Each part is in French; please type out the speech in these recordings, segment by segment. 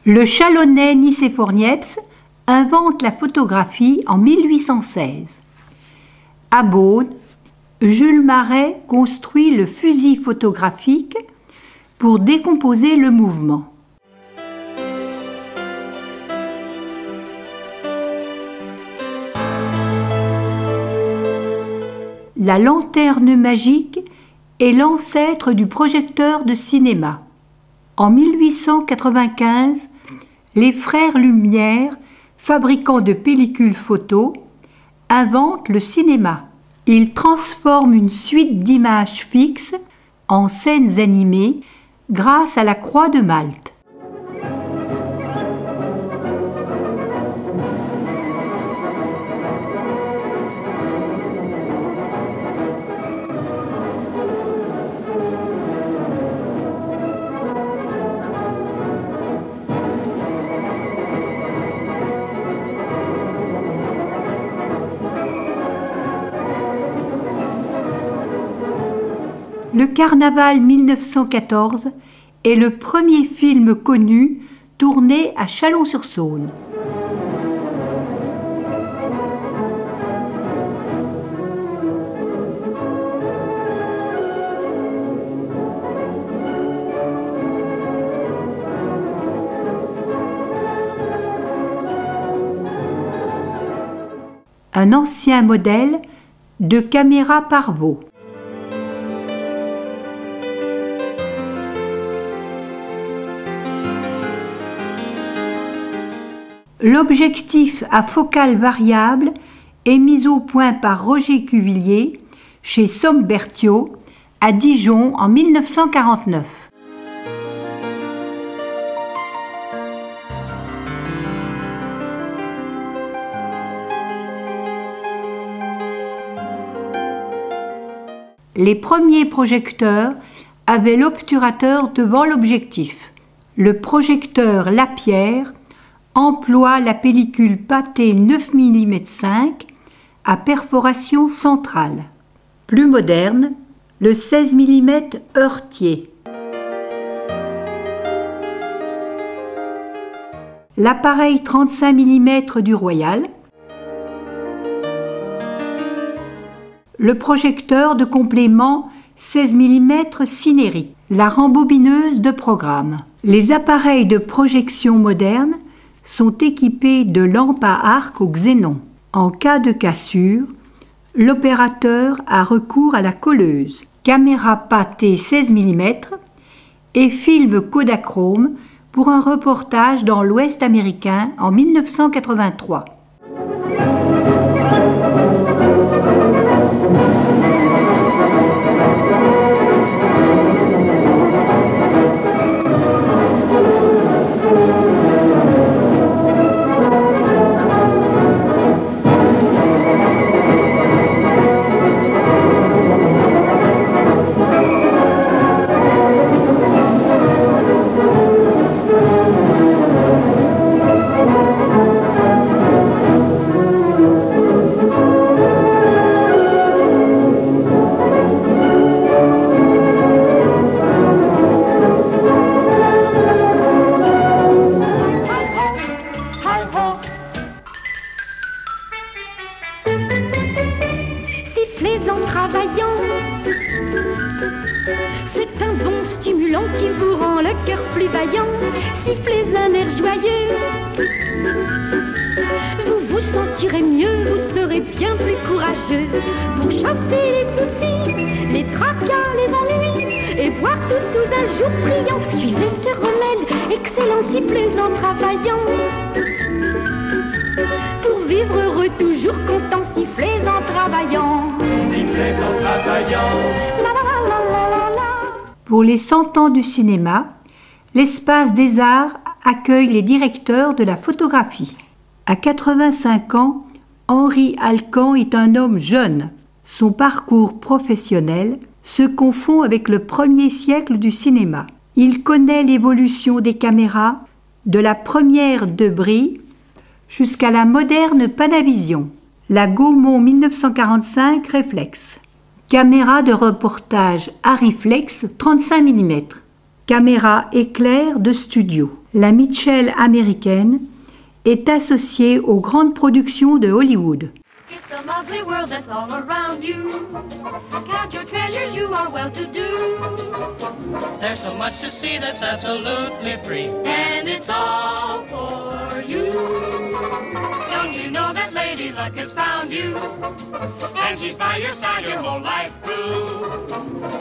Le Chalonnais Nicéphore Niepce invente la photographie en 1816. À Beaune, Jules Marais construit le fusil photographique pour décomposer le mouvement. La lanterne magique est l'ancêtre du projecteur de cinéma. En 1895, les frères Lumière, fabricants de pellicules photo, inventent le cinéma. Ils transforment une suite d'images fixes en scènes animées grâce à la croix de Malte. Le Carnaval 1914 est le premier film connu tourné à Chalon-sur-Saône. Un ancien modèle de caméra Parvot. L'objectif à focale variable est mis au point par Roger Cuvillier chez Sombertio à Dijon en 1949. Les premiers projecteurs avaient l'obturateur devant l'objectif. Le projecteur Lapierre emploie la pellicule pâtée 9 mm 5 à perforation centrale. Plus moderne, le 16 mm heurtier. L'appareil 35 mm du Royal. Le projecteur de complément 16 mm Cinéri. La rembobineuse de programme. Les appareils de projection modernes sont équipés de lampes à arc au xénon. En cas de cassure, l'opérateur a recours à la colleuse, caméra pâtée 16 mm et film Kodachrome pour un reportage dans l'Ouest américain en 1983. Pour les 100 ans du cinéma, l'Espace des Arts accueille les directeurs de la photographie. À 85 ans, Henri Alcan est un homme jeune. Son parcours professionnel se confond avec le premier siècle du cinéma. Il connaît l'évolution des caméras, de la première Debris jusqu'à la moderne Panavision, la Gaumont 1945 Reflex. Caméra de reportage Arriflex 35 mm. caméra éclair de studio. La Mitchell américaine est associée aux grandes productions de Hollywood. It's a lovely world that's all around you. Count your treasures, you are well to do. There's so much to see that's absolutely free. And it's all for you. Don't you know that Lady Luck has found you? And she's by your side your whole life through.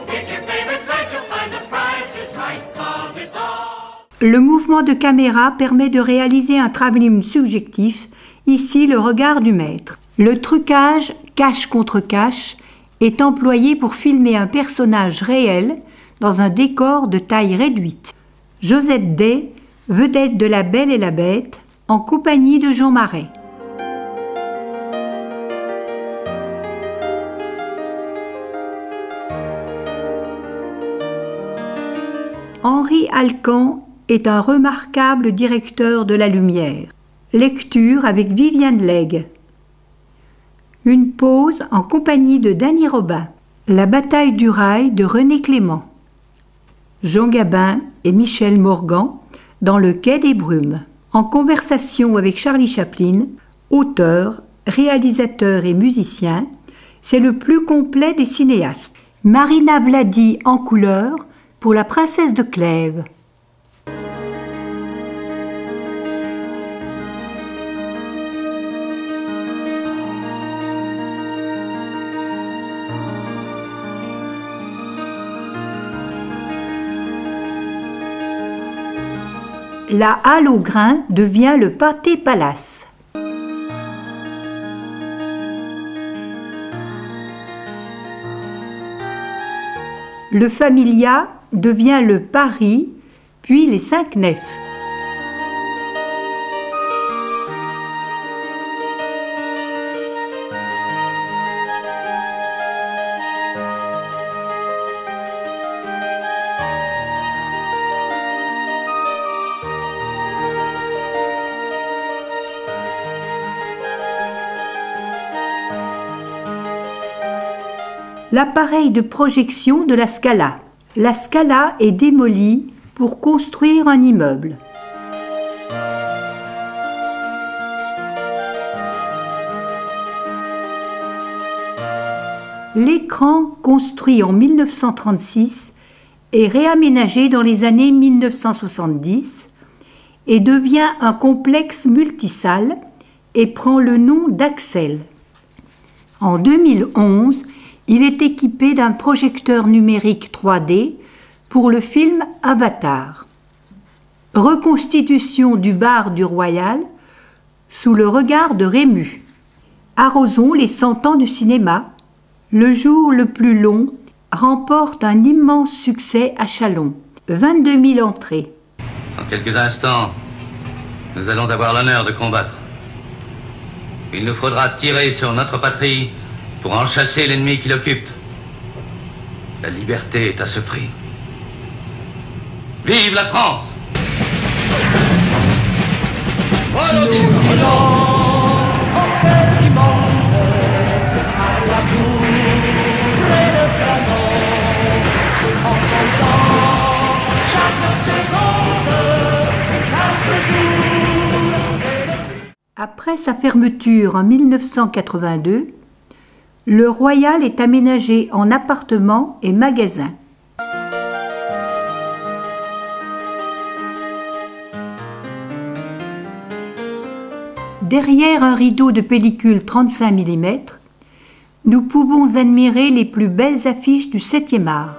Pick your favorite site, you'll find the price is right, 'cause it's all. Le mouvement de caméra permet de réaliser un travelling subjectif, ici le regard du maître. Le trucage cache contre cache est employé pour filmer un personnage réel dans un décor de taille réduite. Josette Day, vedette de La Belle et la Bête, en compagnie de Jean Marais. Henri Alcan est un remarquable directeur de la lumière. Lecture avec Viviane Legge. Une pause en compagnie de Dany Robin. La bataille du rail de René Clément. Jean Gabin et Michel Morgan dans Le Quai des Brumes. En conversation avec Charlie Chaplin, auteur, réalisateur et musicien, c'est le plus complet des cinéastes. Marina Vladi en couleur pour La Princesse de Clèves. La halle au grain devient le pâté palace. Le Familia devient le Paris, puis les Cinq Nefs. L'appareil de projection de la Scala. La Scala est démolie pour construire un immeuble. L'écran, construit en 1936, est réaménagé dans les années 1970 et devient un complexe multisalle et prend le nom d'Axel. En 2011, il est équipé d'un projecteur numérique 3D pour le film Avatar. Reconstitution du bar du Royal sous le regard de Rému. Arrosons les 100 ans du cinéma. Le jour le plus long remporte un immense succès à Châlons. 22 000 entrées. En quelques instants, nous allons avoir l'honneur de combattre. Il nous faudra tirer sur notre patrie pour en chasser l'ennemi qui l'occupe. La liberté est à ce prix. Vive la France! Après sa fermeture en 1982, le Royal est aménagé en appartements et magasins. Derrière un rideau de pellicule 35 mm, nous pouvons admirer les plus belles affiches du 7e art.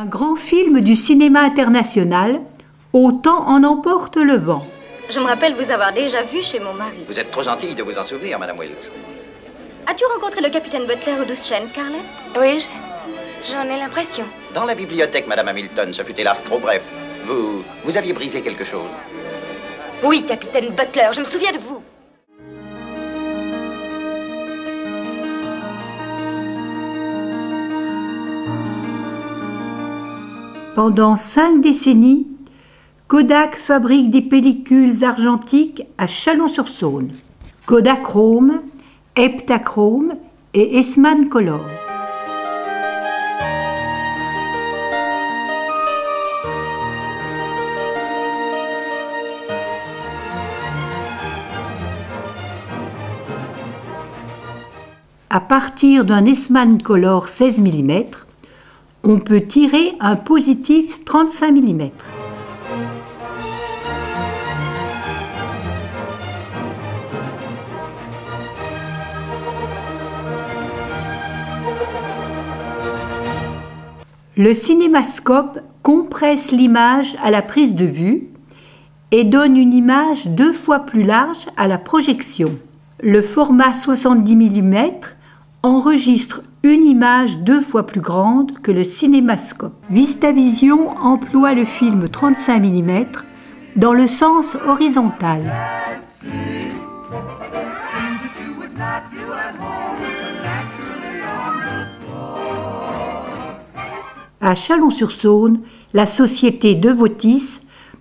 Un grand film du cinéma international, Autant en emporte le vent. Je me rappelle vous avoir déjà vu chez mon mari. Vous êtes trop gentille de vous en souvenir, Madame Wilkes. As-tu rencontré le capitaine Butler aux 12 chênes, Scarlett? Oui, j'en ai l'impression. Dans la bibliothèque, Madame Hamilton, ce fut hélas trop bref. Vous aviez brisé quelque chose. Oui, capitaine Butler, je me souviens de vous. Pendant 5 décennies, Kodak fabrique des pellicules argentiques à Chalon-sur-Saône. Kodachrome, Heptachrome et Eastman Color. À partir d'un Eastman Color 16 mm, on peut tirer un positif 35 mm. Le cinémascope compresse l'image à la prise de vue et donne une image 2 fois plus large à la projection. Le format 70 mm enregistre une image 2 fois plus grande que le cinémascope. VistaVision emploie le film 35 mm dans le sens horizontal. À Chalon-sur-Saône, la société De Vautis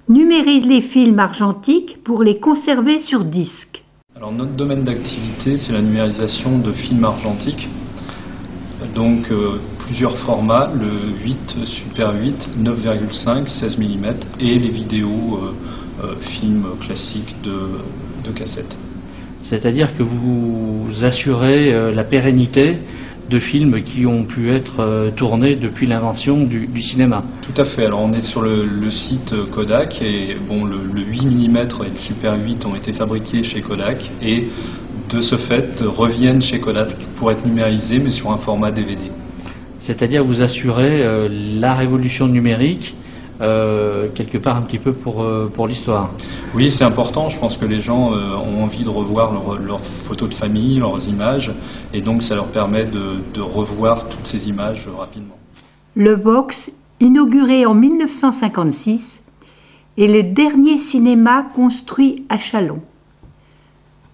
numérise les films argentiques pour les conserver sur disque. Alors notre domaine d'activité, c'est la numérisation de films argentiques. Donc plusieurs formats, le 8, Super 8, 9,5, 16 mm et les vidéos films classiques de cassette. C'est-à-dire que vous assurez la pérennité de films qui ont pu être tournés depuis l'invention du cinéma. Tout à fait. Alors on est sur le site Kodak et bon, le 8 mm et le Super 8 ont été fabriqués chez Kodak et de ce fait reviennent chez Kodak pour être numérisés mais sur un format DVD. C'est-à-dire vous assurez la révolution numérique quelque part un petit peu pour l'histoire. Oui, c'est important. Je pense que les gens ont envie de revoir leurs photos de famille, leurs images, et donc ça leur permet de revoir toutes ces images rapidement. Le Vox, inauguré en 1956, est le dernier cinéma construit à Chalon.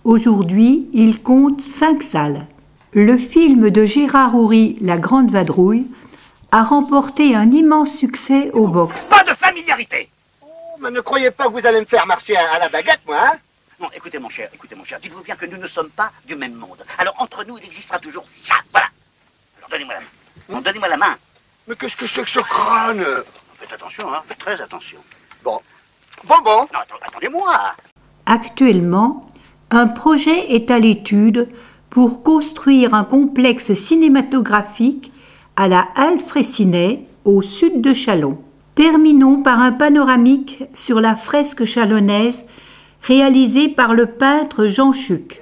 Aujourd'hui, il compte 5 salles. Le film de Gérard Houry, La Grande Vadrouille, a remporté un immense succès au box. Pas de familiarité! Oh, mais ne croyez pas que vous allez me faire marcher à la baguette, moi, hein? Non, écoutez mon cher, dites-vous bien que nous ne sommes pas du même monde. Alors entre nous, il existera toujours ça, voilà. Alors donnez-moi la main. Non, donnez-moi la main. Mais qu'est-ce que c'est que ce crâne? Faites attention, hein, faites très attention. Bon. Non, attendez-moi. Actuellement, un projet est à l'étude pour construire un complexe cinématographique à la Halle Fraissinet, au sud de Chalon. Terminons par un panoramique sur la fresque chalonnaise réalisée par le peintre Jean Chuc.